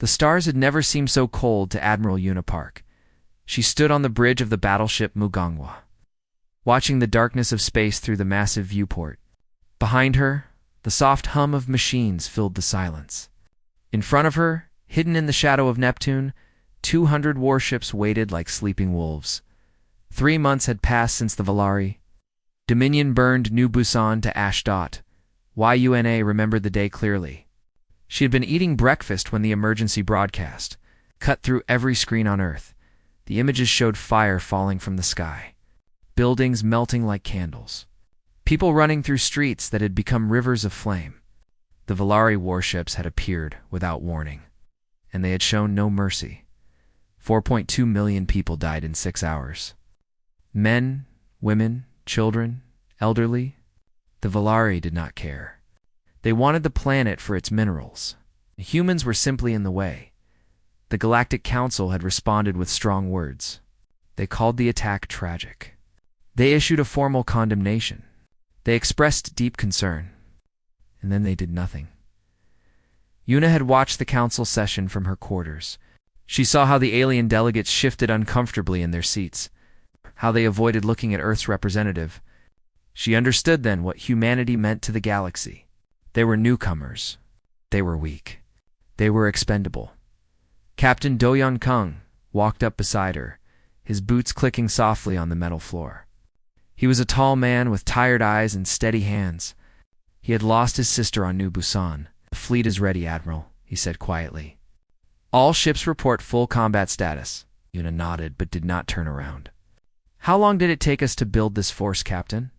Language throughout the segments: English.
The stars had never seemed so cold to Admiral Yuna Park. She stood on the bridge of the battleship Mugangwa, watching the darkness of space through the massive viewport. Behind her, the soft hum of machines filled the silence. In front of her, hidden in the shadow of Neptune, 200 warships waited like sleeping wolves. 3 months had passed since the Valari. Dominion burned New Busan to ash. Yuna remembered the day clearly. She had been eating breakfast when the emergency broadcast cut through every screen on Earth. The images showed fire falling from the sky, buildings melting like candles, people running through streets that had become rivers of flame. The Valari warships had appeared without warning, and they had shown no mercy. 4.2 million people died in 6 hours. Men, women, children, elderly. The Valari did not care. They wanted the planet for its minerals. Humans were simply in the way. The Galactic Council had responded with strong words. They called the attack tragic. They issued a formal condemnation. They expressed deep concern. And then they did nothing. Yuna had watched the council session from her quarters. She saw how the alien delegates shifted uncomfortably in their seats, how they avoided looking at Earth's representative. She understood then what humanity meant to the galaxy. They were newcomers. They were weak. They were expendable. Captain Do-yeon Kung walked up beside her, his boots clicking softly on the metal floor. He was a tall man with tired eyes and steady hands. He had lost his sister on New Busan. "The fleet is ready, Admiral," he said quietly. "All ships report full combat status." Yuna nodded but did not turn around. "How long did it take us to build this force, Captain?"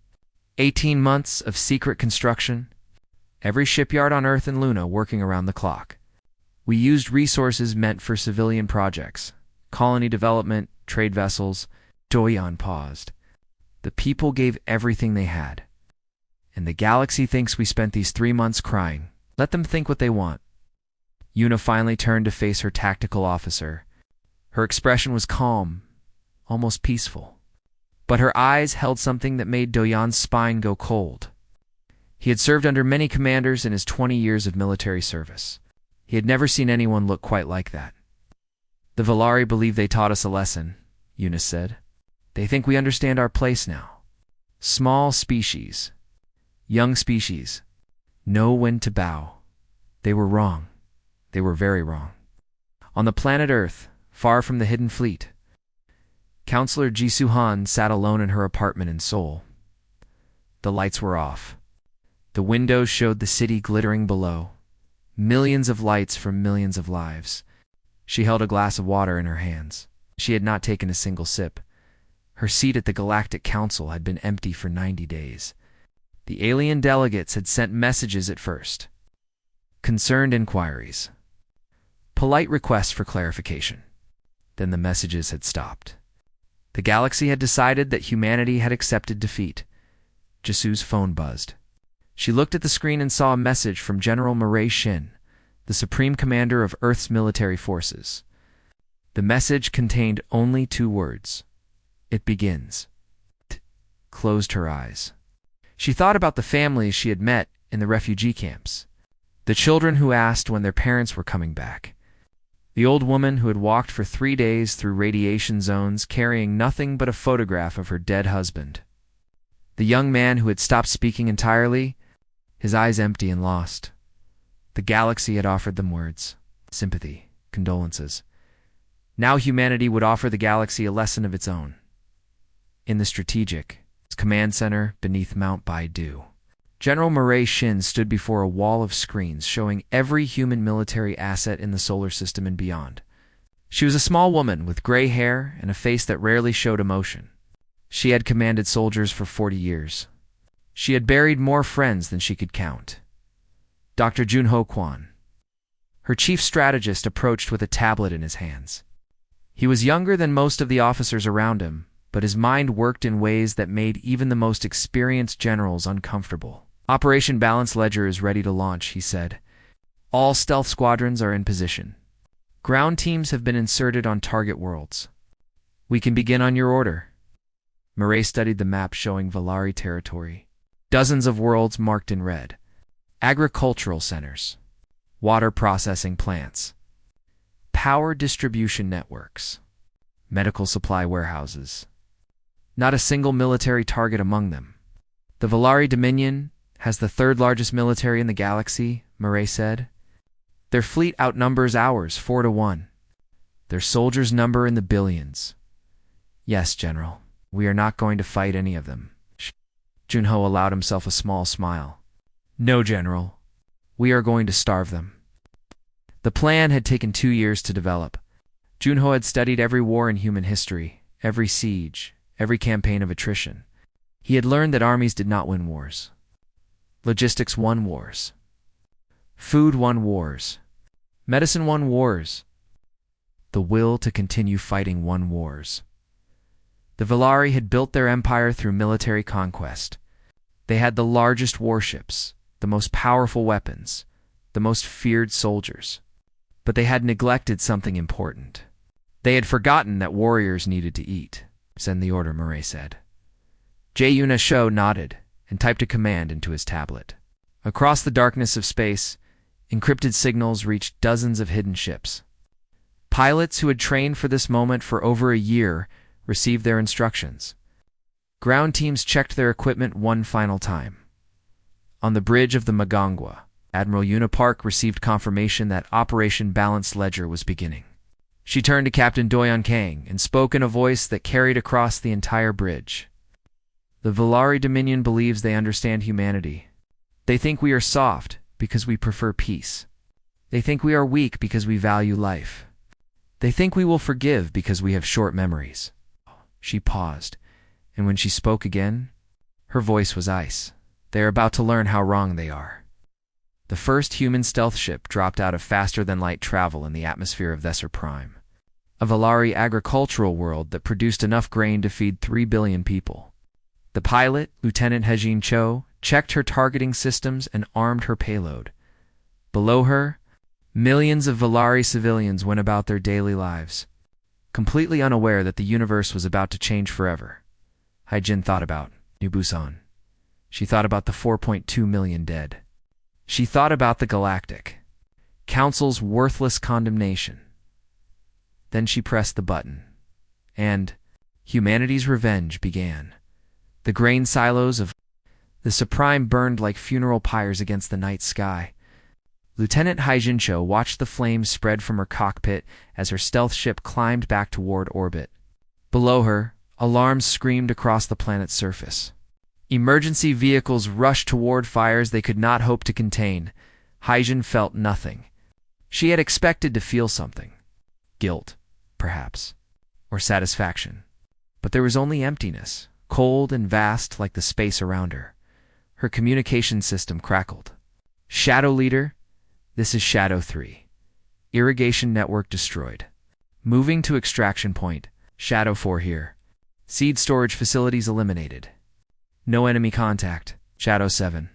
18 months of secret construction. Every shipyard on Earth and Luna working around the clock. We used resources meant for civilian projects, colony development, trade vessels. Do-yeon paused. The people gave everything they had. And the galaxy thinks we spent these 3 months crying. Let them think what they want. Yuna finally turned to face her tactical officer. Her expression was calm, almost peaceful. But her eyes held something that made Do-yeon's spine go cold. He had served under many commanders in his 20 years of military service. He had never seen anyone look quite like that. "The Valari believe they taught us a lesson," Yuna said. "They think we understand our place now. Small species, young species, know when to bow." They were wrong. They were very wrong. On the planet Earth, far from the hidden fleet, Counselor Ji-Soo-han sat alone in her apartment in Seoul. The lights were off. The windows showed the city glittering below. Millions of lights from millions of lives. She held a glass of water in her hands. She had not taken a single sip. Her seat at the Galactic Council had been empty for 90 days. The alien delegates had sent messages at first. Concerned inquiries. Polite requests for clarification. Then the messages had stopped. The galaxy had decided that humanity had accepted defeat. Jisoo's phone buzzed. She looked at the screen and saw a message from General Narration, the Supreme Commander of Earth's military forces. The message contained only 2 words. "It begins." Closed her eyes. She thought about the families she had met in the refugee camps, the children who asked when their parents were coming back, the old woman who had walked for 3 days through radiation zones carrying nothing but a photograph of her dead husband, the young man who had stopped speaking entirely, his eyes empty and lost. The galaxy had offered them words, sympathy, condolences. Now humanity would offer the galaxy a lesson of its own. In the strategic command center beneath Mount Baidu, General Murray Shin stood before a wall of screens showing every human military asset in the solar system and beyond. She was a small woman with gray hair and a face that rarely showed emotion. She had commanded soldiers for 40 years. She had buried more friends than she could count. Dr. Junho Kwon, her chief strategist, approached with a tablet in his hands. He was younger than most of the officers around him, but his mind worked in ways that made even the most experienced generals uncomfortable. "Operation Balance Ledger is ready to launch," he said. "All stealth squadrons are in position. Ground teams have been inserted on target worlds. We can begin on your order." Murray studied the map showing Valari territory. Dozens of worlds marked in red. Agricultural centers. Water processing plants. power distribution networks, medical supply warehouses. Not a single military target among them. The Valari Dominion has the third largest military in the galaxy, Murray said. Their fleet outnumbers ours 4-1. Their soldiers number in the billions. Yes, General, we are not going to fight any of them. Junho allowed himself a small smile. No, General. We are going to starve them. The plan had taken 2 years to develop. Junho had studied every war in human history, every siege, every campaign of attrition. He had learned that armies did not win wars. Logistics won wars. Food won wars. Medicine won wars. The will to continue fighting won wars. The Valari had built their empire through military conquest. They had the largest warships, the most powerful weapons, the most feared soldiers. But they had neglected something important. They had forgotten that warriors needed to eat. Send the order, Murray said. Jae-Yuna Sho nodded and typed a command into his tablet. Across the darkness of space, encrypted signals reached dozens of hidden ships. Pilots who had trained for this moment for over a year received their instructions. Ground teams checked their equipment one final time. On the bridge of the Mugangwa, Admiral Yuna Park received confirmation that Operation Balanced Ledger was beginning. She turned to Captain Doyon Kang and spoke in a voice that carried across the entire bridge. The Valari Dominion believes they understand humanity. They think we are soft because we prefer peace. They think we are weak because we value life. They think we will forgive because we have short memories. She paused, and when she spoke again, her voice was ice. They are about to learn how wrong they are. The first human stealth ship dropped out of faster-than-light travel in the atmosphere of Thesser Prime, a Valari agricultural world that produced enough grain to feed 3 billion people. The pilot, Lieutenant Hejin Cho, checked her targeting systems and armed her payload. Below her, millions of Valari civilians went about their daily lives, completely unaware that the universe was about to change forever. Haijin thought about New Busan. She thought about the 4.2 million dead. She thought about the Galactic Council's worthless condemnation. Then she pressed the button, and humanity's revenge began. The grain silos of the Supreme burned like funeral pyres against the night sky. Lieutenant Haijincho watched the flames spread from her cockpit as her stealth ship climbed back toward orbit. Below her, alarms screamed across the planet's surface. Emergency vehicles rushed toward fires they could not hope to contain. Haijin felt nothing. She had expected to feel something. Guilt, perhaps, or satisfaction. But there was only emptiness, cold and vast like the space around her. Her communication system crackled. Shadow Leader, this is Shadow 3. Irrigation network destroyed. Moving to extraction point. Shadow 4 here. Seed storage facilities eliminated. No enemy contact. Shadow 7.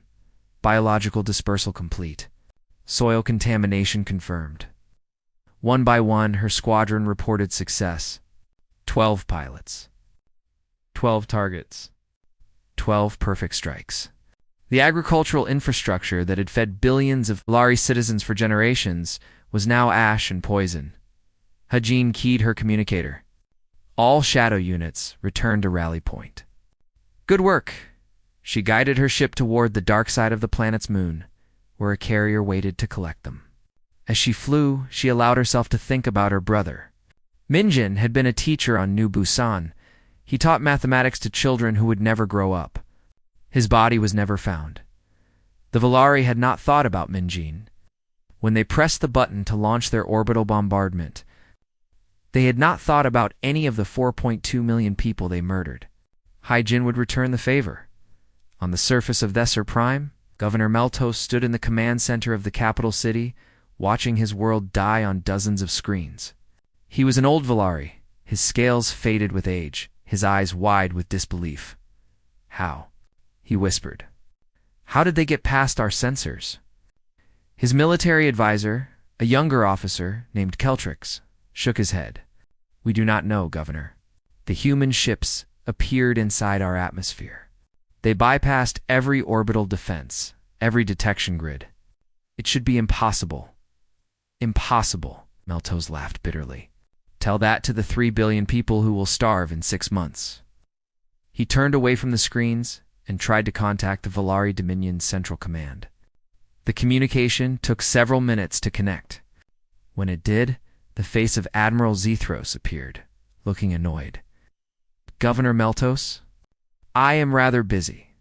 Biological dispersal complete. Soil contamination confirmed. One by one, her squadron reported success. 12 pilots. 12 targets. 12 perfect strikes. The agricultural infrastructure that had fed billions of Valari citizens for generations was now ash and poison. Hajin keyed her communicator. All shadow units returned to rally point. Good work. She guided her ship toward the dark side of the planet's moon, where a carrier waited to collect them. As she flew, she allowed herself to think about her brother. Minjin had been a teacher on New Busan. He taught mathematics to children who would never grow up. His body was never found. The Valari had not thought about Minjin. When they pressed the button to launch their orbital bombardment, they had not thought about any of the 4.2 million people they murdered. Haijin would return the favor. On the surface of Thesser Prime, Governor Meltos stood in the command center of the capital city, watching his world die on dozens of screens. He was an old Valari, his scales faded with age, his eyes wide with disbelief. How? He whispered. How did they get past our sensors? His military advisor, a younger officer named Keltrix, shook his head. We do not know, Governor. The human ships appeared inside our atmosphere. They bypassed every orbital defense, every detection grid. It should be impossible. Impossible. Meltos laughed bitterly. Tell that to the 3 billion people who will starve in 6 months. He turned away from the screens and tried to contact the Volari Dominion's Central Command. The communication took several minutes to connect. When it did, the face of Admiral Zethros appeared, looking annoyed. Governor Meltos? I am rather busy.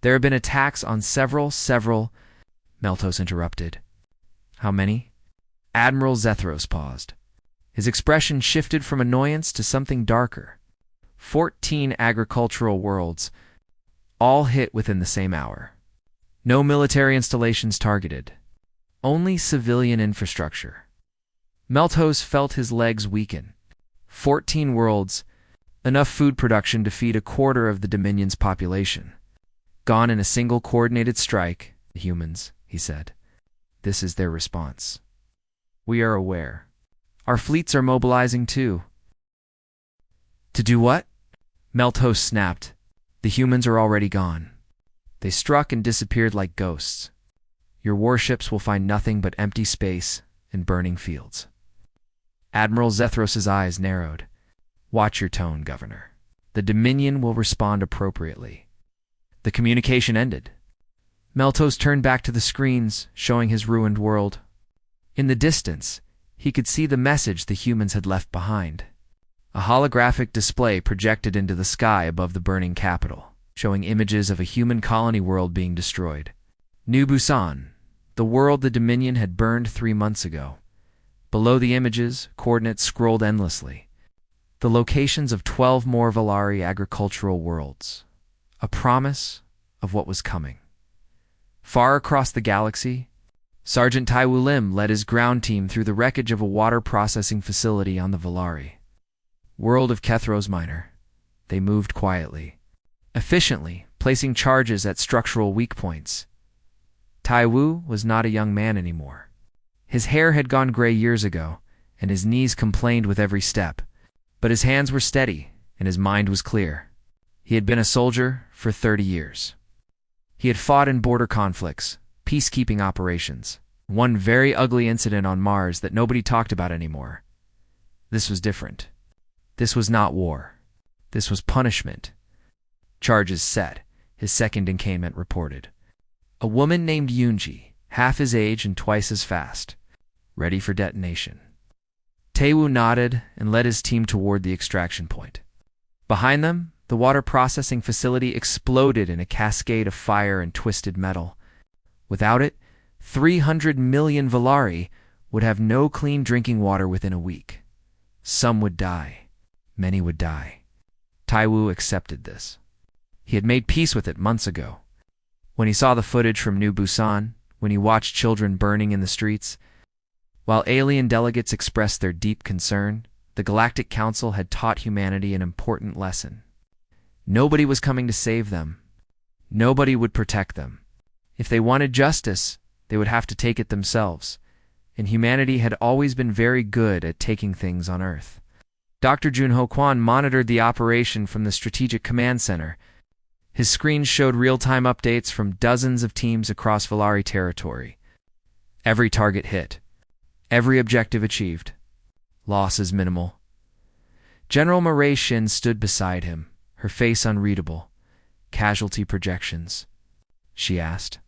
There have been attacks on several... Meltos interrupted. How many? Admiral Zethros paused. His expression shifted from annoyance to something darker. 14 agricultural worlds, all hit within the same hour. No military installations targeted. Only civilian infrastructure. Meltos felt his legs weaken. 14 worlds, enough food production to feed a quarter of the Dominion's population. Gone in a single coordinated strike, the humans, he said. This is their response. We are aware. Our fleets are mobilizing too. To do what? Meltos snapped. The humans are already gone. They struck and disappeared like ghosts. Your warships will find nothing but empty space and burning fields. Admiral Zethros' eyes narrowed. Watch your tone, Governor. The Dominion will respond appropriately. The communication ended. Meltos turned back to the screens, showing his ruined world. In the distance, he could see the message the humans had left behind. A holographic display projected into the sky above the burning capital, showing images of a human colony world being destroyed. New Busan, the world the Dominion had burned 3 months ago. Below the images, coordinates scrolled endlessly. The locations of 12 more Volari agricultural worlds. A promise of what was coming. Far across the galaxy, Sergeant Taiwu Lim led his ground team through the wreckage of a water processing facility on the Volari. World of Kethros Minor. They moved quietly, efficiently, placing charges at structural weak points. Taiwu was not a young man anymore. His hair had gone gray years ago, and his knees complained with every step. But his hands were steady, and his mind was clear. He had been a soldier for 30 years. He had fought in border conflicts, peacekeeping operations, one very ugly incident on Mars that nobody talked about anymore. This was different. This was not war. This was punishment. Charges set, his second in command reported. A woman named Yunji, half his age and twice as fast, ready for detonation. Taiwu nodded and led his team toward the extraction point. Behind them, the water processing facility exploded in a cascade of fire and twisted metal. Without it, 300 million Volari would have no clean drinking water within a week. Some would die. Many would die. Taiwu accepted this. He had made peace with it months ago. When he saw the footage from New Busan, when he watched children burning in the streets, while alien delegates expressed their deep concern, the Galactic Council had taught humanity an important lesson. Nobody was coming to save them. Nobody would protect them. If they wanted justice, they would have to take it themselves, and humanity had always been very good at taking things on Earth. Dr. Junho Kwan monitored the operation from the Strategic Command Center. His screen showed real-time updates from dozens of teams across Volari territory. Every target hit. Every objective achieved. Losses minimal. General Narration stood beside him, her face unreadable. Casualty projections, she asked.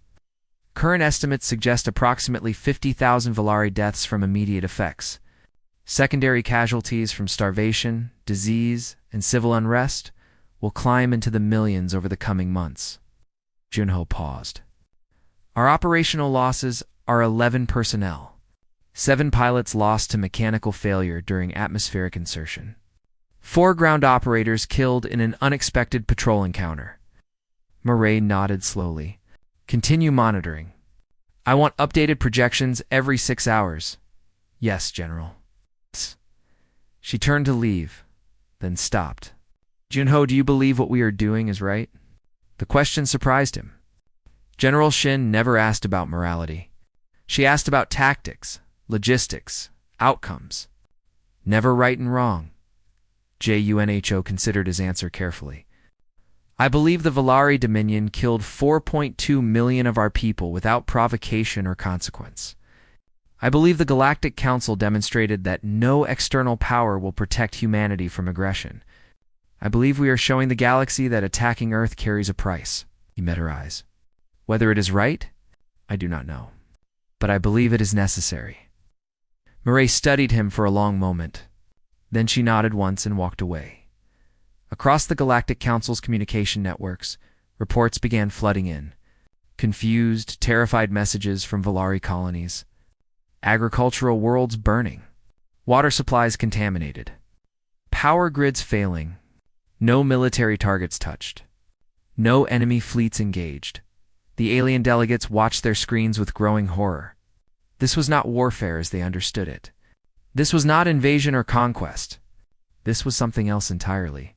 Current estimates suggest approximately 50,000 Volari deaths from immediate effects. Secondary casualties from starvation, disease, and civil unrest will climb into the millions over the coming months. Junho paused. Our operational losses are 11 personnel. 7 pilots lost to mechanical failure during atmospheric insertion. 4 ground operators killed in an unexpected patrol encounter. Murray nodded slowly. Continue monitoring. I want updated projections every 6 hours. Yes, General. She turned to leave, then stopped. Junho, do you believe what we are doing is right? The question surprised him. General Shin never asked about morality. She asked about tactics, logistics, outcomes. Never right and wrong. Junho considered his answer carefully. I believe the Volari Dominion killed 4.2 million of our people without provocation or consequence. I believe the Galactic Council demonstrated that no external power will protect humanity from aggression. I believe we are showing the galaxy that attacking Earth carries a price. He met her eyes. Whether it is right, I do not know. But I believe it is necessary. Mireille studied him for a long moment. Then she nodded once and walked away. Across the Galactic Council's communication networks, reports began flooding in. Confused, terrified messages from Volari colonies. Agricultural worlds burning. Water supplies contaminated. Power grids failing. No military targets touched. No enemy fleets engaged. The alien delegates watched their screens with growing horror. This was not warfare as they understood it. This was not invasion or conquest. This was something else entirely.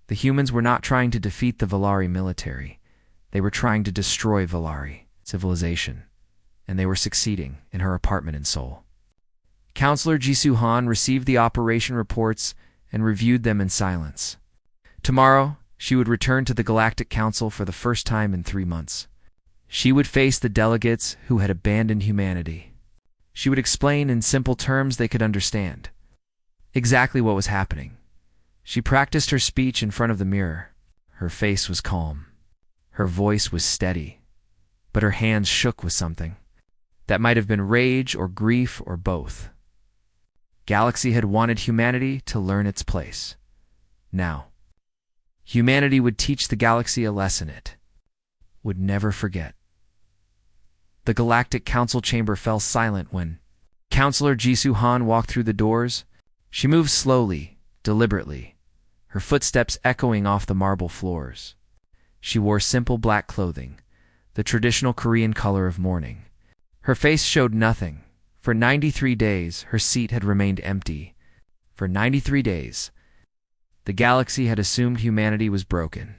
The humans were not trying to defeat the Volari military. They were trying to destroy Volari civilization. And they were succeeding in her apartment in Seoul. Counselor Jisoo Han received the operation reports and reviewed them in silence. Tomorrow, she would return to the Galactic Council for the first time in 3 months. She would face the delegates who had abandoned humanity. She would explain in simple terms they could understand exactly what was happening. She practiced her speech in front of the mirror. Her face was calm. Her voice was steady. But her hands shook with something. That might have been rage or grief or both. Galaxy had wanted humanity to learn its place. Now, humanity would teach the galaxy a lesson it would never forget. The Galactic Council chamber fell silent when Counselor Jisoo Han walked through the doors. She moved slowly, deliberately, her footsteps echoing off the marble floors. She wore simple black clothing, the traditional Korean color of mourning. Her face showed nothing. For 93 days, her seat had remained empty. For 93 days, the galaxy had assumed humanity was broken.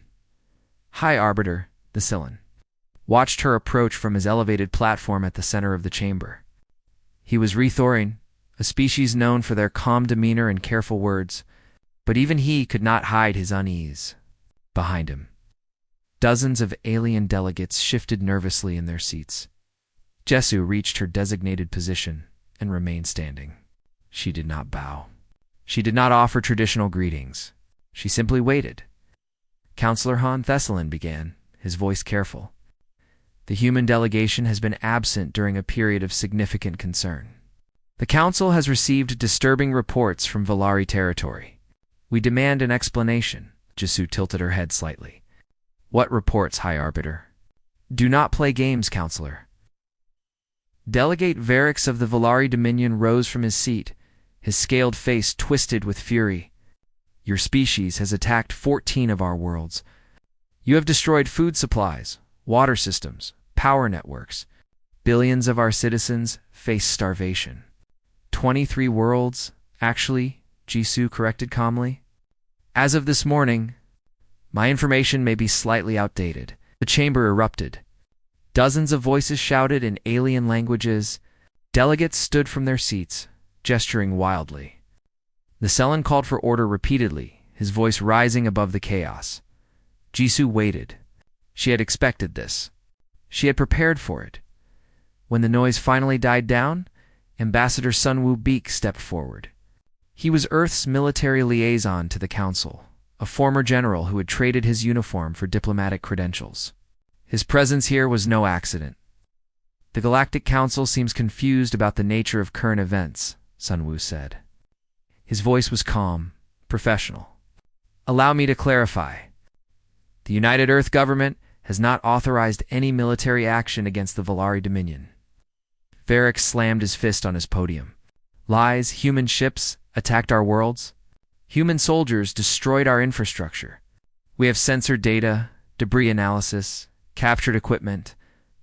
High Arbiter, the Sillin, watched her approach from his elevated platform at the center of the chamber. He was Rethorin, a species known for their calm demeanor and careful words, but even he could not hide his unease. Behind him, dozens of alien delegates shifted nervously in their seats. Jisoo reached her designated position and remained standing. She did not bow. She did not offer traditional greetings. She simply waited. Counselor Han Thessalon began, his voice careful. The human delegation has been absent during a period of significant concern. The Council has received disturbing reports from Volari territory. We demand an explanation. Jisoo tilted her head slightly. What reports, High Arbiter? Do not play games, Counselor. Delegate Varix of the Volari Dominion rose from his seat, his scaled face twisted with fury. Your species has attacked 14 of our worlds. You have destroyed food supplies, water systems, power networks. Billions of our citizens face starvation. 23 worlds, actually, Jisoo corrected calmly. As of this morning, my information may be slightly outdated. The chamber erupted. Dozens of voices shouted in alien languages. Delegates stood from their seats, gesturing wildly. The Cellin called for order repeatedly, his voice rising above the chaos. Jisoo waited. She had expected this. She had prepared for it. When the noise finally died down, Ambassador Sunwoo Beek stepped forward. He was Earth's military liaison to the Council, a former general who had traded his uniform for diplomatic credentials. His presence here was no accident. The Galactic Council seems confused about the nature of current events, Sunwoo said. His voice was calm, professional. Allow me to clarify. The United Earth government has not authorized any military action against the Volari Dominion. Varix slammed his fist on his podium. Lies, human ships attacked our worlds. Human soldiers destroyed our infrastructure. We have censored data, debris analysis, captured equipment.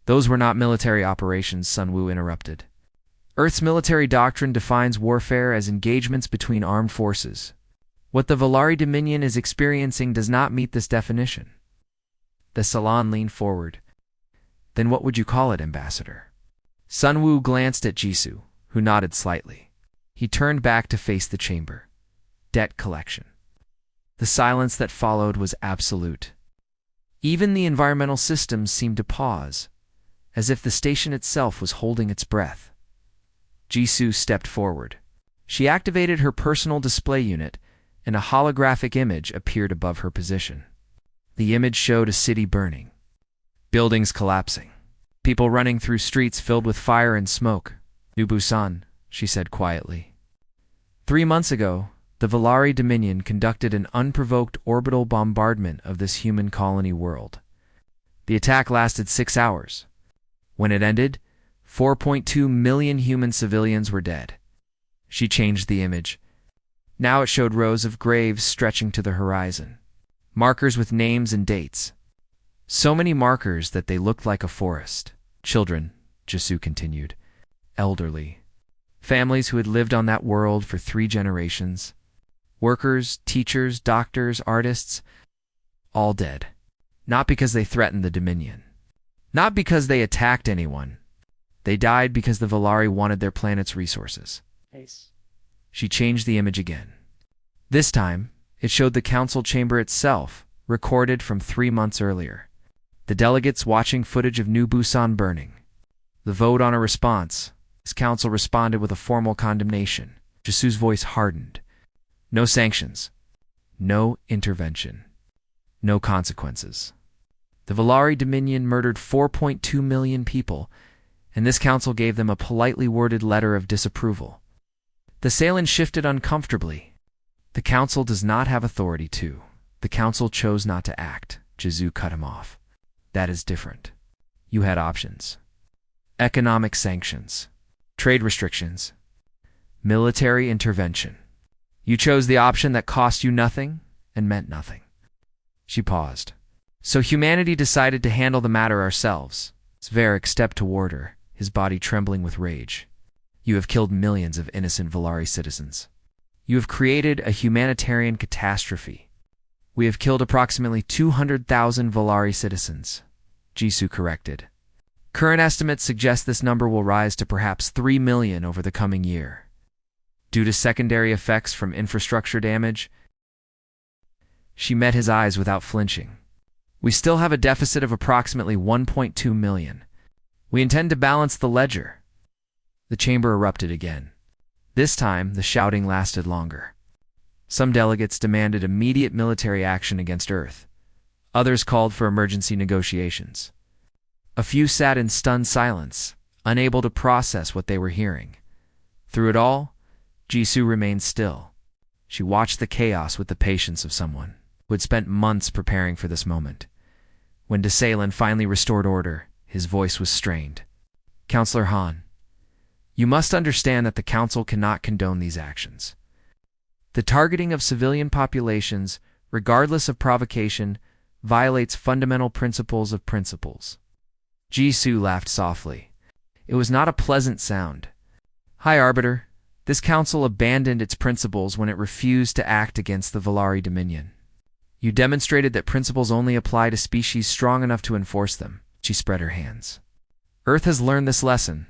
Those were not military operations, Sunwoo interrupted. Earth's military doctrine defines warfare as engagements between armed forces. What the Volari Dominion is experiencing does not meet this definition. The Salon leaned forward. Then what would you call it, Ambassador? Sunwoo glanced at Jisoo, who nodded slightly. He turned back to face the chamber. Debt collection. The silence that followed was absolute. Even the environmental systems seemed to pause, as if the station itself was holding its breath. Jisoo stepped forward. She activated her personal display unit, and a holographic image appeared above her position. The image showed a city burning, buildings collapsing, people running through streets filled with fire and smoke. New Busan, she said quietly. 3 months ago, the Valari Dominion conducted an unprovoked orbital bombardment of this human colony world. The attack lasted 6 hours. When it ended, 4.2 million human civilians were dead. She changed the image. Now it showed rows of graves stretching to the horizon, markers with names and dates. So many markers that they looked like a forest. Children, Jisoo continued, elderly, families who had lived on that world for 3 generations, workers, teachers, doctors, artists, all dead. Not because they threatened the Dominion. Not because they attacked anyone. They died because the Valari wanted their planet's resources. She changed the image again. This time, it showed the council chamber itself, recorded from 3 months earlier. The delegates watching footage of New Busan burning. The vote on a response. His council responded with a formal condemnation. Jisoo's voice hardened. No sanctions. No intervention. No consequences. The Valari Dominion murdered 4.2 million people, and this council gave them a politely worded letter of disapproval. The Saiyan shifted uncomfortably. The council does not have authority to. The council chose not to act. Jisoo cut him off. That is different. You had options. Economic sanctions. Trade restrictions. Military intervention. You chose the option that cost you nothing and meant nothing. She paused. So humanity decided to handle the matter ourselves. Svarek stepped toward her, his body trembling with rage. You have killed millions of innocent Valari citizens. You have created a humanitarian catastrophe. We have killed approximately 200,000 Valari citizens, Jisoo corrected. Current estimates suggest this number will rise to perhaps 3 million over the coming year. Due to secondary effects from infrastructure damage, she met his eyes without flinching. We still have a deficit of approximately 1.2 million. We intend to balance the ledger. The chamber erupted again. This time, the shouting lasted longer. Some delegates demanded immediate military action against Earth. Others called for emergency negotiations. A few sat in stunned silence, unable to process what they were hearing. Through it all, Jisoo remained still. She watched the chaos with the patience of someone who had spent months preparing for this moment. When Desalen finally restored order, his voice was strained. Counselor Han, you must understand that the Council cannot condone these actions. The targeting of civilian populations, regardless of provocation, violates fundamental principles of principles. Jisoo laughed softly. It was not a pleasant sound. High Arbiter, this council abandoned its principles when it refused to act against the Valari Dominion. You demonstrated that principles only apply to species strong enough to enforce them. She spread her hands. Earth has learned this lesson.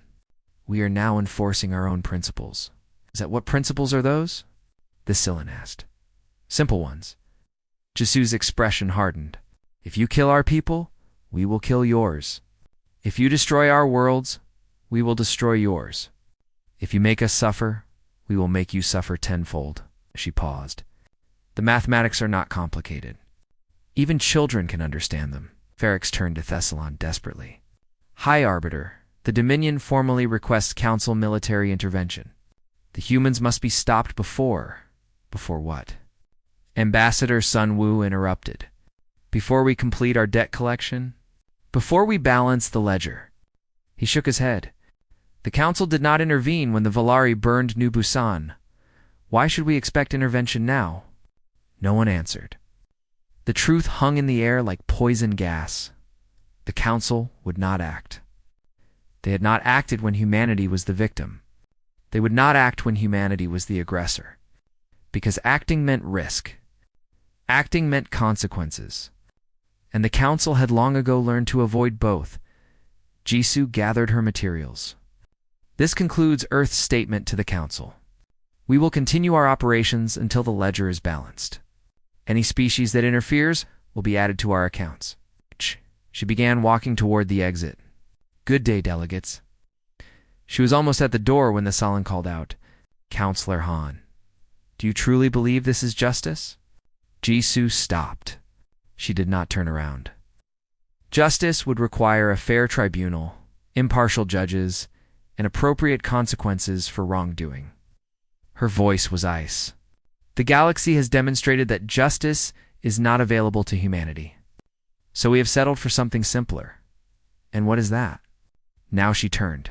We are now enforcing our own principles. Is that what principles are those? The Scylla asked. Simple ones. Jisoo's expression hardened. If you kill our people, we will kill yours. If you destroy our worlds, we will destroy yours. If you make us suffer, we will make you suffer tenfold. She paused. The mathematics are not complicated. Even children can understand them. Ferrex turned to Thessalon desperately. High Arbiter, the Dominion formally requests Council military intervention. The humans must be stopped before... Before what? Ambassador Sun Wu interrupted. Before we complete our debt collection? Before we balance the ledger. He shook his head. The Council did not intervene when the Valari burned New Busan. Why should we expect intervention now? No one answered. The truth hung in the air like poison gas. The Council would not act. They had not acted when humanity was the victim. They would not act when humanity was the aggressor. Because acting meant risk. Acting meant consequences. And the Council had long ago learned to avoid both. Jisoo gathered her materials. This concludes Earth's statement to the Council. We will continue our operations until the ledger is balanced. Any species that interferes will be added to our accounts. She began walking toward the exit. Good day, delegates. She was almost at the door when the Sullen called out, "Counselor Han, do you truly believe this is justice?" Jisoo stopped. She did not turn around. Justice would require a fair tribunal, impartial judges, and appropriate consequences for wrongdoing. Her voice was ice. The galaxy has demonstrated that justice is not available to humanity. So we have settled for something simpler. And what is that? Now she turned.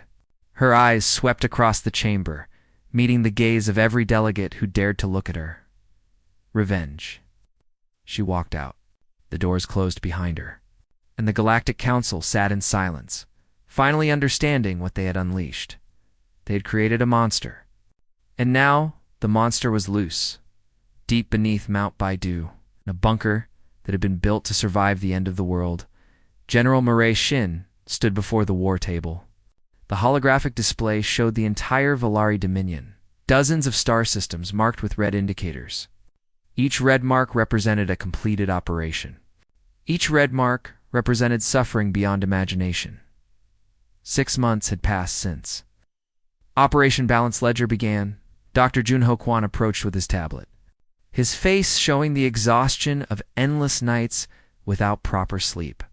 Her eyes swept across the chamber, meeting the gaze of every delegate who dared to look at her. Revenge. She walked out. The doors closed behind her, and the Galactic Council sat in silence, finally understanding what they had unleashed. They had created a monster. And now the monster was loose, deep beneath Mount Baidu, in a bunker that had been built to survive the end of the world. General Narration stood before the war table. The holographic display showed the entire Valari Dominion, dozens of star systems marked with red indicators. Each red mark represented a completed operation. Each red mark represented suffering beyond imagination. 6 months had passed since. Operation Balance Ledger began. Dr. Junho Kwan approached with his tablet, his face showing the exhaustion of endless nights without proper sleep.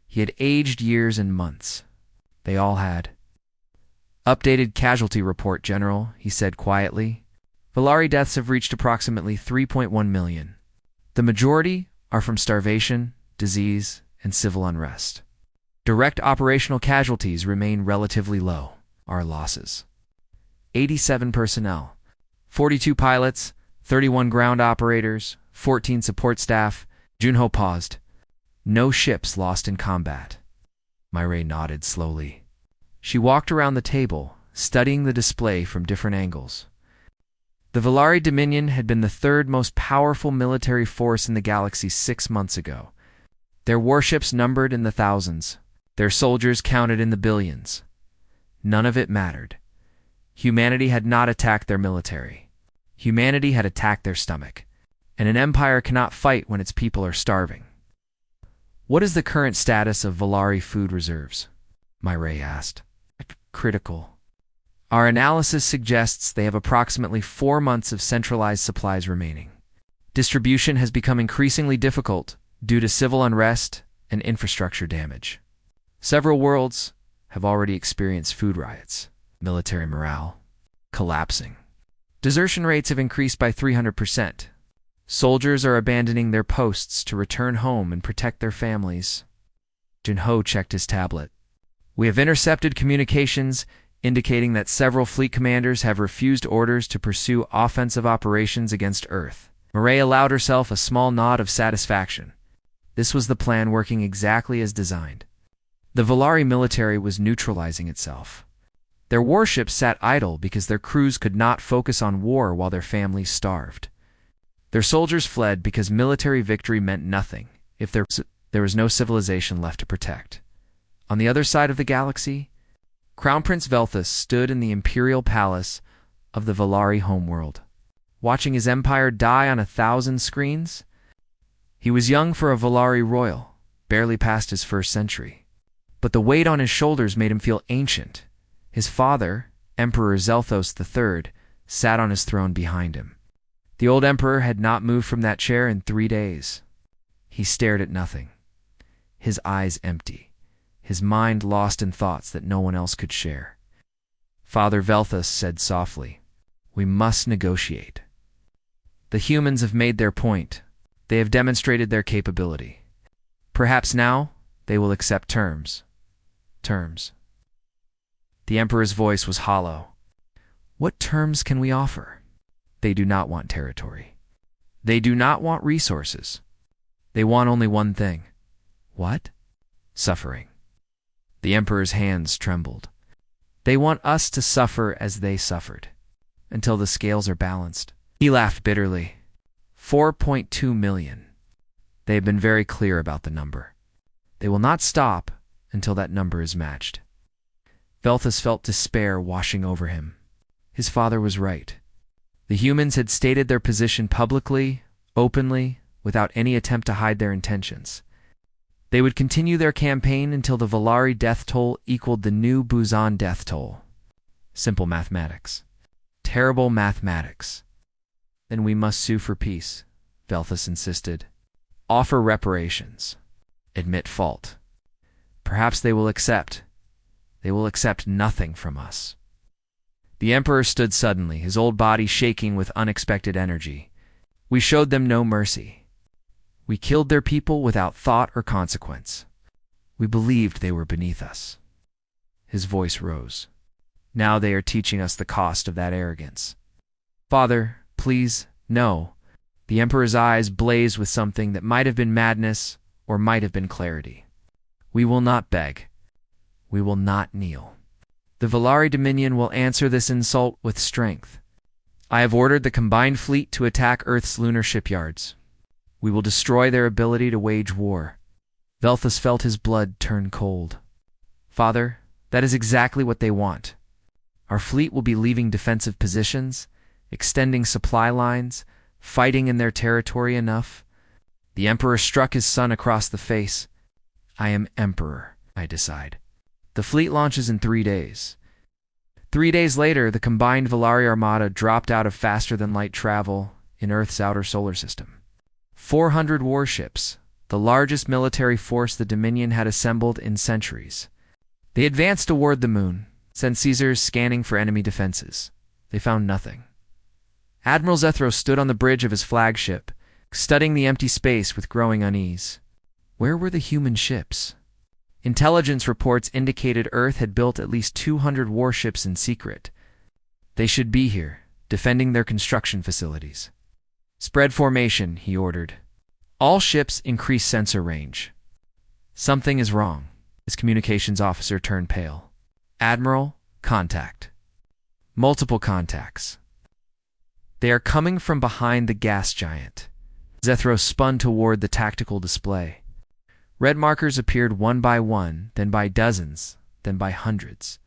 He had aged years and months. They all had. "Updated casualty report, General," he said quietly. "Valari deaths have reached approximately 3.1 million. The majority are from starvation, disease, and civil unrest. Direct operational casualties remain relatively low. Our losses: 87 personnel, 42 pilots, 31 ground operators, 14 support staff." Junho paused. "No ships lost in combat." Mireille nodded slowly. She walked around the table, studying the display from different angles. The Valari Dominion had been the third most powerful military force in the galaxy 6 months ago. Their warships numbered in the thousands, their soldiers counted in the billions. None of it mattered. Humanity had not attacked their military. Humanity had attacked their stomach, and an empire cannot fight when its people are starving. "What is the current status of Valari food reserves?" Mireille asked. "Critical. Our analysis suggests they have approximately 4 months of centralized supplies remaining. Distribution has become increasingly difficult due to civil unrest and infrastructure damage. Several worlds have already experienced food riots, military morale collapsing. Desertion rates have increased by 300%. Soldiers are abandoning their posts to return home and protect their families." Junho checked his tablet. "We have intercepted communications indicating that several fleet commanders have refused orders to pursue offensive operations against Earth." Mireille allowed herself a small nod of satisfaction. This was the plan working exactly as designed. The Valari military was neutralizing itself. Their warships sat idle because their crews could not focus on war while their families starved. Their soldiers fled because military victory meant nothing if there was no civilization left to protect. On the other side of the galaxy, Crown Prince Velthus stood in the imperial palace of the Valari homeworld, watching his empire die on 1,000 screens. He was young for a Valari royal, barely past his first century. But the weight on his shoulders made him feel ancient. His father, Emperor Zelthos III, sat on his throne behind him. The old emperor had not moved from that chair in 3 days. He stared at nothing, his eyes empty, his mind lost in thoughts that no one else could share. Father Velthus said softly, "We must negotiate. The humans have made their point. They have demonstrated their capability. Perhaps now they will accept terms." Terms. The Emperor's voice was hollow. "What terms can we offer?" "They do not want territory. They do not want resources. They want only one thing." "What?" "Suffering." The Emperor's hands trembled. "They want us to suffer as they suffered, until the scales are balanced." He laughed bitterly. 4.2 million. They have been very clear about the number. They will not stop until that number is matched. Velthus felt despair washing over him. His father was right. The humans had stated their position publicly, openly, without any attempt to hide their intentions. They would continue their campaign until the Valari death toll equaled the new Busan death toll. Simple mathematics. Terrible mathematics. Then we must sue for peace, Velthus insisted. Offer reparations. Admit fault. Perhaps they will accept. They will accept nothing from us. The Emperor stood suddenly, his old body shaking with unexpected energy. We showed them no mercy. We killed their people without thought or consequence. We believed they were beneath us. His voice rose. Now they are teaching us the cost of that arrogance. Father, please, no. The Emperor's eyes blazed with something that might have been madness or might have been clarity. We will not beg. We will not kneel. The Volari Dominion will answer this insult with strength. I have ordered the combined fleet to attack Earth's lunar shipyards. We will destroy their ability to wage war. Velthus felt his blood turn cold. Father, that is exactly what they want. Our fleet will be leaving defensive positions, extending supply lines, fighting in their territory enough. The Emperor struck his son across the face. I am Emperor, I decide. The fleet launches in 3 days. 3 days later, the combined Volari Armada dropped out of faster-than-light travel in Earth's outer solar system. 400 warships, the largest military force the Dominion had assembled in centuries. They advanced toward the moon, sent Caesars scanning for enemy defenses. They found nothing. Admiral Zethros stood on the bridge of his flagship, studying the empty space with growing unease. Where were the human ships? Intelligence reports indicated Earth had built at least 200 warships in secret. They should be here, defending their construction facilities. Spread formation, he ordered. All ships increase sensor range. Something is wrong. His communications officer turned pale. Admiral, contact. Multiple contacts. They are coming from behind the gas giant. Zethros spun toward the tactical display. Red markers appeared one by one, then by dozens, then by hundreds.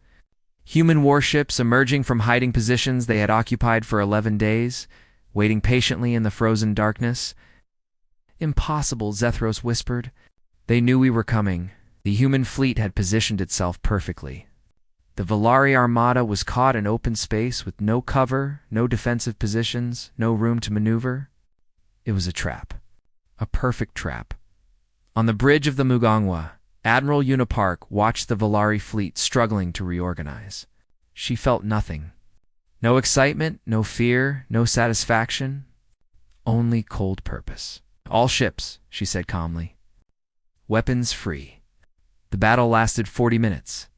Human warships emerging from hiding positions they had occupied for 11 days, waiting patiently in the frozen darkness. Impossible, Zethros whispered. They knew we were coming. The human fleet had positioned itself perfectly. The Volari Armada was caught in open space with no cover, no defensive positions, no room to maneuver. It was a trap. A perfect trap. On the bridge of the Mugangwa, Admiral Unipark watched the Volari fleet struggling to reorganize. She felt nothing. No excitement, no fear, no satisfaction. Only cold purpose. All ships, she said calmly. Weapons free. The battle lasted 40 minutes.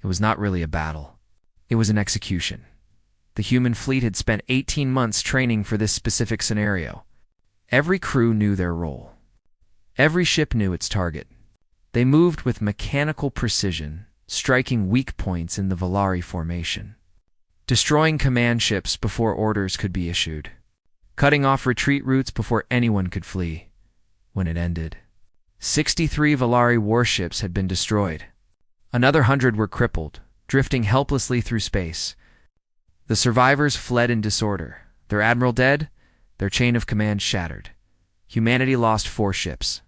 It was not really a battle. It was an execution. The human fleet had spent 18 months training for this specific scenario. Every crew knew their role. Every ship knew its target. They moved with mechanical precision, striking weak points in the Volari formation. Destroying command ships before orders could be issued. Cutting off retreat routes before anyone could flee. When it ended, 63 Volari warships had been destroyed. Another 100 were crippled, drifting helplessly through space. The survivors fled in disorder. Their admiral dead, their chain of command shattered. Humanity lost 4 ships.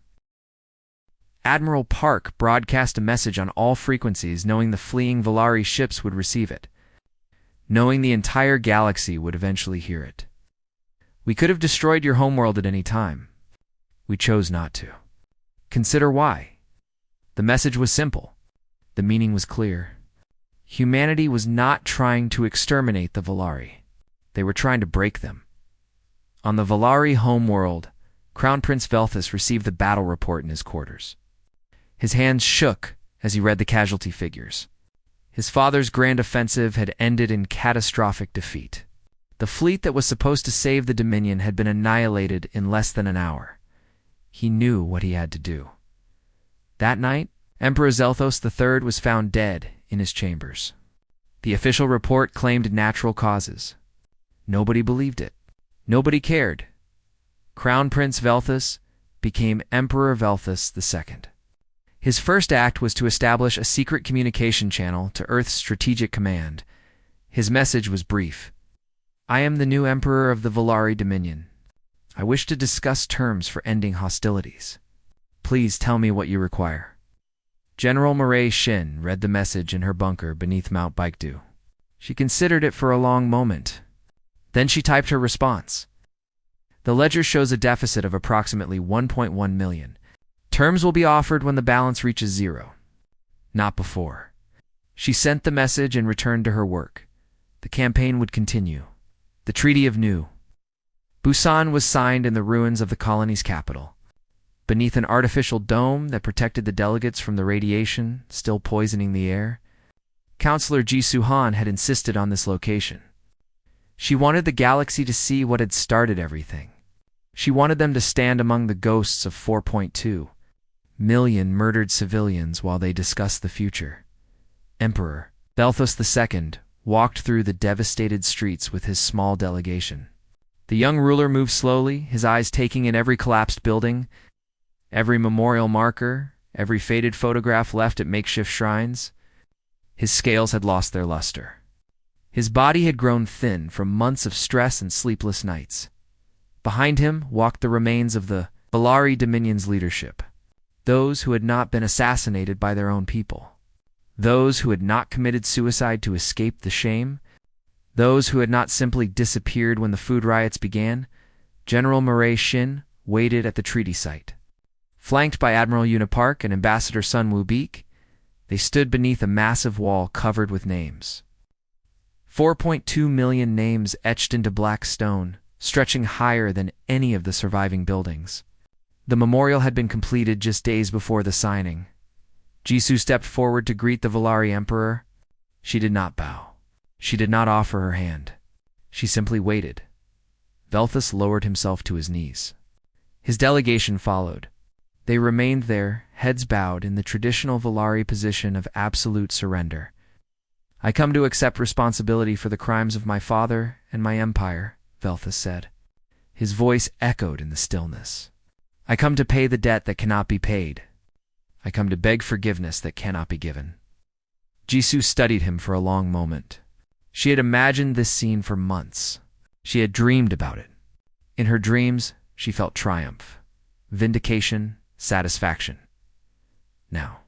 Admiral Park broadcast a message on all frequencies, knowing the fleeing Volari ships would receive it, knowing the entire galaxy would eventually hear it. We could have destroyed your homeworld at any time. We chose not to. Consider why. The message was simple. The meaning was clear. Humanity was not trying to exterminate the Volari. They were trying to break them. On the Volari homeworld, Crown Prince Velthus received the battle report in his quarters. His hands shook as he read the casualty figures. His father's grand offensive had ended in catastrophic defeat. The fleet that was supposed to save the Dominion had been annihilated in less than an hour. He knew what he had to do. That night, Emperor Zelthos III was found dead in his chambers. The official report claimed natural causes. Nobody believed it. Nobody cared. Crown Prince Velthus became Emperor Velthus II. His first act was to establish a secret communication channel to Earth's strategic command. His message was brief. I am the new Emperor of the Volari Dominion. I wish to discuss terms for ending hostilities. Please tell me what you require. General Mireille Shin read the message in her bunker beneath Mount Baekdu. She considered it for a long moment. Then she typed her response. The ledger shows a deficit of approximately 1.1 million. Terms will be offered when the balance reaches zero. Not before. She sent the message and returned to her work. The campaign would continue. The Treaty of New Busan was signed in the ruins of the colony's capital, beneath an artificial dome that protected the delegates from the radiation still poisoning the air. Counselor Ji Soo-han had insisted on this location. She wanted the galaxy to see what had started everything. She wanted them to stand among the ghosts of 4.2 million murdered civilians while they discussed the future. Emperor Velthos II walked through the devastated streets with his small delegation. The young ruler moved slowly, his eyes taking in every collapsed building, every memorial marker, every faded photograph left at makeshift shrines. His scales had lost their luster. His body had grown thin from months of stress and sleepless nights. Behind him walked the remains of the Valari Dominion's leadership, those who had not been assassinated by their own people, those who had not committed suicide to escape the shame, those who had not simply disappeared when the food riots began. General Narration waited at the treaty site. Flanked by Admiral Unipark and Ambassador Sun Woo-beek, they stood beneath a massive wall covered with names. 4.2 million names etched into black stone, stretching higher than any of the surviving buildings. The memorial had been completed just days before the signing. Jisoo stepped forward to greet the Valari Emperor. She did not bow. She did not offer her hand. She simply waited. Velthos lowered himself to his knees. His delegation followed. They remained there, heads bowed, in the traditional Valari position of absolute surrender. "I come to accept responsibility for the crimes of my father and my empire," Velthos said. His voice echoed in the stillness. "I come to pay the debt that cannot be paid. I come to beg forgiveness that cannot be given." Jisoo studied him for a long moment. She had imagined this scene for months. She had dreamed about it. In her dreams, she felt triumph, vindication, satisfaction. Now,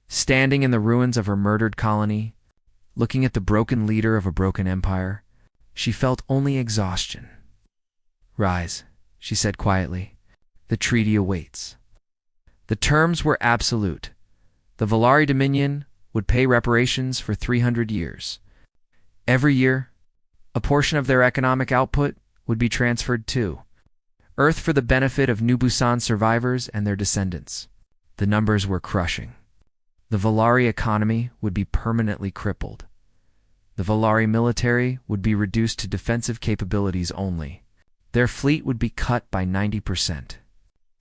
standing in the ruins of her murdered colony, looking at the broken leader of a broken empire, she felt only exhaustion. "Rise," she said quietly. "The treaty awaits." The terms were absolute. The Valari Dominion would pay reparations for 300 years. Every year, a portion of their economic output would be transferred to Earth for the benefit of New Busan survivors and their descendants. The numbers were crushing. The Valari economy would be permanently crippled. The Valari military would be reduced to defensive capabilities only. Their fleet would be cut by 90%.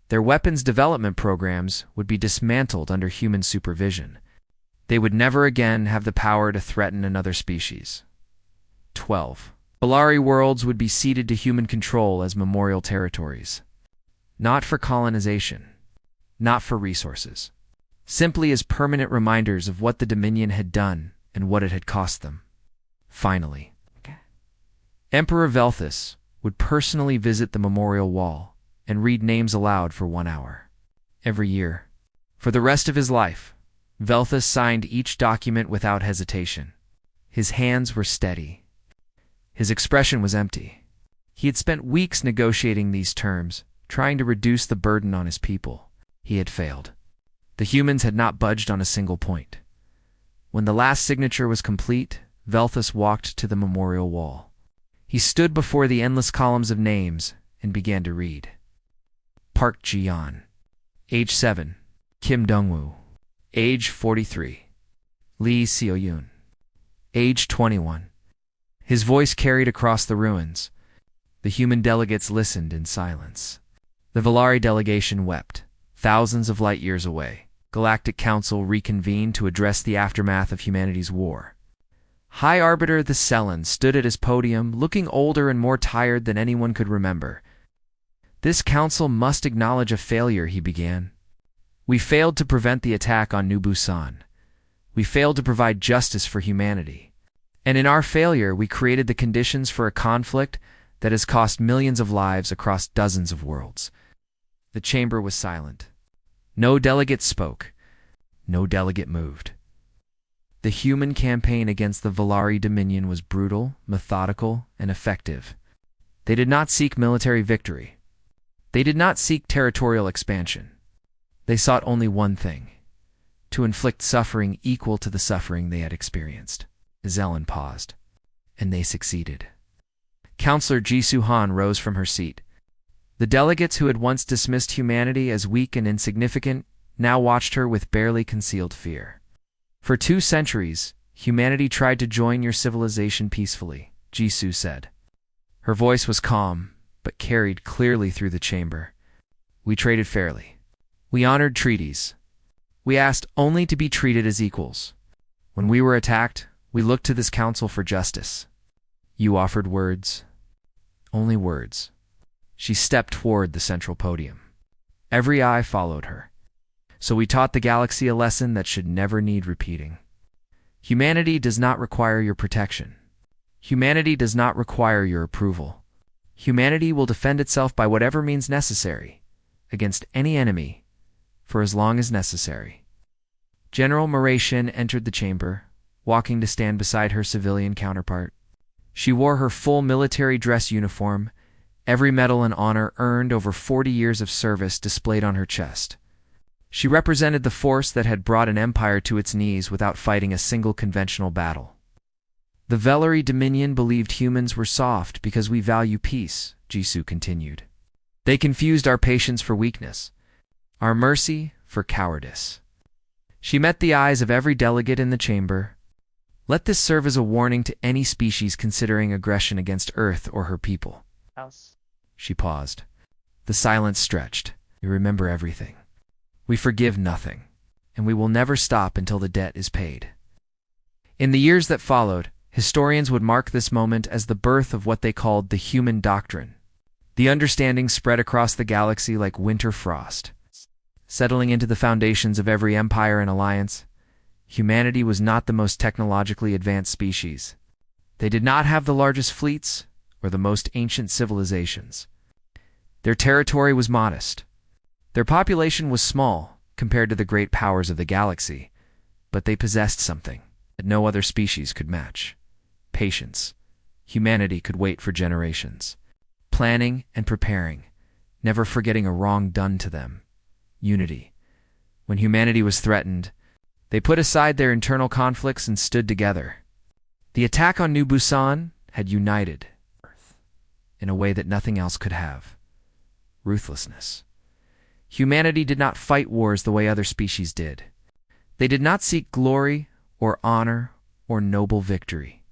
Their weapons development programs would be dismantled under human supervision. They would never again have the power to threaten another species. 12. Valari worlds would be ceded to human control as memorial territories. Not for colonization. Not for resources. Simply as permanent reminders of what the Dominion had done and what it had cost them. Finally, Emperor Velthos would personally visit the memorial wall and read names aloud for 1 hour. Every year. For the rest of his life, Velthos signed each document without hesitation. His hands were steady. His expression was empty. He had spent weeks negotiating these terms, trying to reduce the burden on his people. He had failed. The humans had not budged on a single point. When the last signature was complete, Velthos walked to the memorial wall. He stood before the endless columns of names and began to read. Park Ji-yeon, age 7. Kim Dong-woo, age 43. Lee Seo-yoon, age 21. His voice carried across the ruins. The human delegates listened in silence. The Valari delegation wept. Thousands of light years away, Galactic Council reconvened to address the aftermath of humanity's war. High Arbiter the Cellon stood at his podium, looking older and more tired than anyone could remember. "This council must acknowledge a failure," he began. "We failed to prevent the attack on New Busan. We failed to provide justice for humanity. And in our failure, we created the conditions for a conflict that has cost millions of lives across dozens of worlds." The chamber was silent. No delegate spoke. No delegate moved. The human campaign against the Valari Dominion was brutal, methodical, and effective. They did not seek military victory. They did not seek territorial expansion. They sought only one thing: to inflict suffering equal to the suffering they had experienced. Zelen paused, and they succeeded. Counselor Jisoo Han rose from her seat. The delegates who had once dismissed humanity as weak and insignificant now watched her with barely concealed fear. For 2 centuries, humanity tried to join your civilization peacefully, Jisoo said. Her voice was calm, but carried clearly through the chamber. We traded fairly. We honored treaties. We asked only to be treated as equals. When we were attacked, we looked to this council for justice. You offered words. Only words. She stepped toward the central podium. Every eye followed her. So we taught the galaxy a lesson that should never need repeating. Humanity does not require your protection. Humanity does not require your approval. Humanity will defend itself by whatever means necessary, against any enemy, for as long as necessary. General Narration entered the chamber, walking to stand beside her civilian counterpart. She wore her full military dress uniform, every medal and honor earned over 40 years of service displayed on her chest. She represented the force that had brought an empire to its knees without fighting a single conventional battle. The Valari Dominion believed humans were soft because we value peace, Jisoo continued. They confused our patience for weakness, our mercy for cowardice. She met the eyes of every delegate in the chamber. Let this serve as a warning to any species considering aggression against Earth or her people. She paused. The silence stretched. We remember everything. We forgive nothing, and we will never stop until the debt is paid. In the years that followed, historians would mark this moment as the birth of what they called the human doctrine. The understanding spread across the galaxy like winter frost. Settling into the foundations of every empire and alliance, humanity was not the most technologically advanced species. They did not have the largest fleets or the most ancient civilizations. Their territory was modest. Their population was small compared to the great powers of the galaxy, but they possessed something that no other species could match: patience. Humanity could wait for generations, planning and preparing, never forgetting a wrong done to them. Unity. When humanity was threatened, they put aside their internal conflicts and stood together. The attack on New Busan had united Earth in a way that nothing else could have. Ruthlessness. Humanity did not fight wars the way other species did. They did not seek glory or honor or noble victory.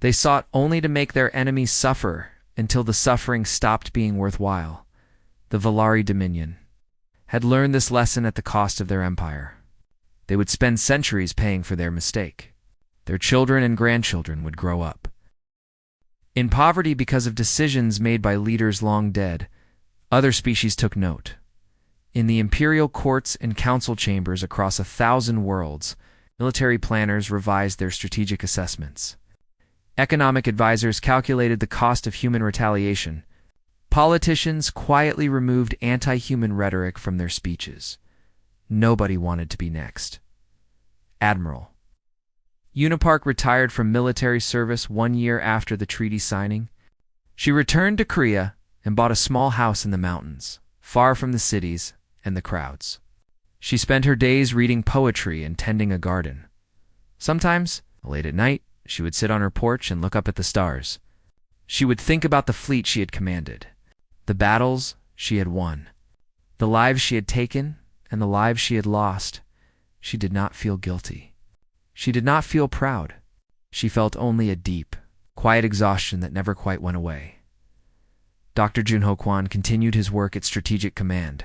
They sought only to make their enemies suffer until the suffering stopped being worthwhile. The Valari Dominion had learned this lesson at the cost of their empire. They would spend centuries paying for their mistake. Their children and grandchildren would grow up in poverty because of decisions made by leaders long dead. Other species took note. In the imperial courts and council chambers across 1,000 worlds, military planners revised their strategic assessments. Economic advisors calculated the cost of human retaliation. Politicians quietly removed anti-human rhetoric from their speeches. Nobody wanted to be next. Admiral Unipark retired from military service 1 year after the treaty signing. She returned to Korea and bought a small house in the mountains, far from the cities and the crowds. She spent her days reading poetry and tending a garden. Sometimes, late at night, she would sit on her porch and look up at the stars. She would think about the fleet she had commanded, the battles she had won, the lives she had taken, and the lives she had lost. She did not feel guilty. She did not feel proud. She felt only a deep, quiet exhaustion that never quite went away. Dr. Junho Kwan continued his work at Strategic Command,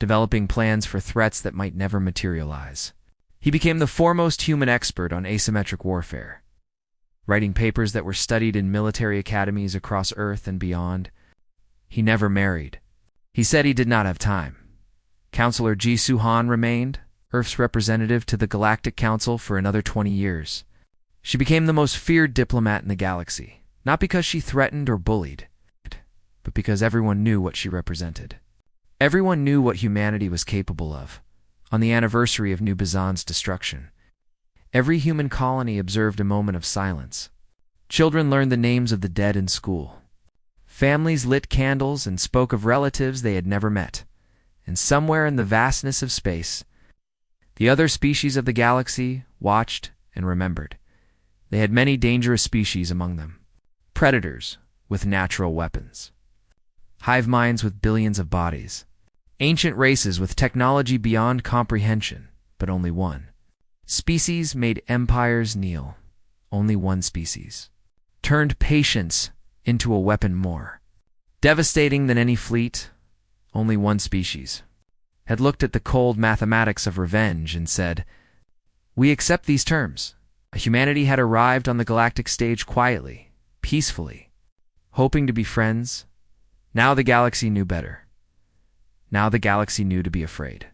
developing plans for threats that might never materialize. He became the foremost human expert on asymmetric warfare, writing papers that were studied in military academies across Earth and beyond. He never married. He said he did not have time. Counselor Jisoo Han remained Earth's representative to the Galactic Council for another 20 years. She became the most feared diplomat in the galaxy, not because she threatened or bullied, but because everyone knew what she represented. Everyone knew what humanity was capable of on the anniversary of New Busan's destruction. Every human colony observed a moment of silence. Children learned the names of the dead in school. Families lit candles and spoke of relatives they had never met. And somewhere in the vastness of space, the other species of the galaxy watched and remembered. They had many dangerous species among them. Predators with natural weapons. Hive minds with billions of bodies. Ancient races with technology beyond comprehension, but only one. Species made empires kneel. Only one species. Turned patience into a weapon more devastating than any fleet. Only one species had looked at the cold mathematics of revenge and said, "We accept these terms." Humanity had arrived on the galactic stage quietly, peacefully, hoping to be friends. Now the galaxy knew better. Now the galaxy knew to be afraid.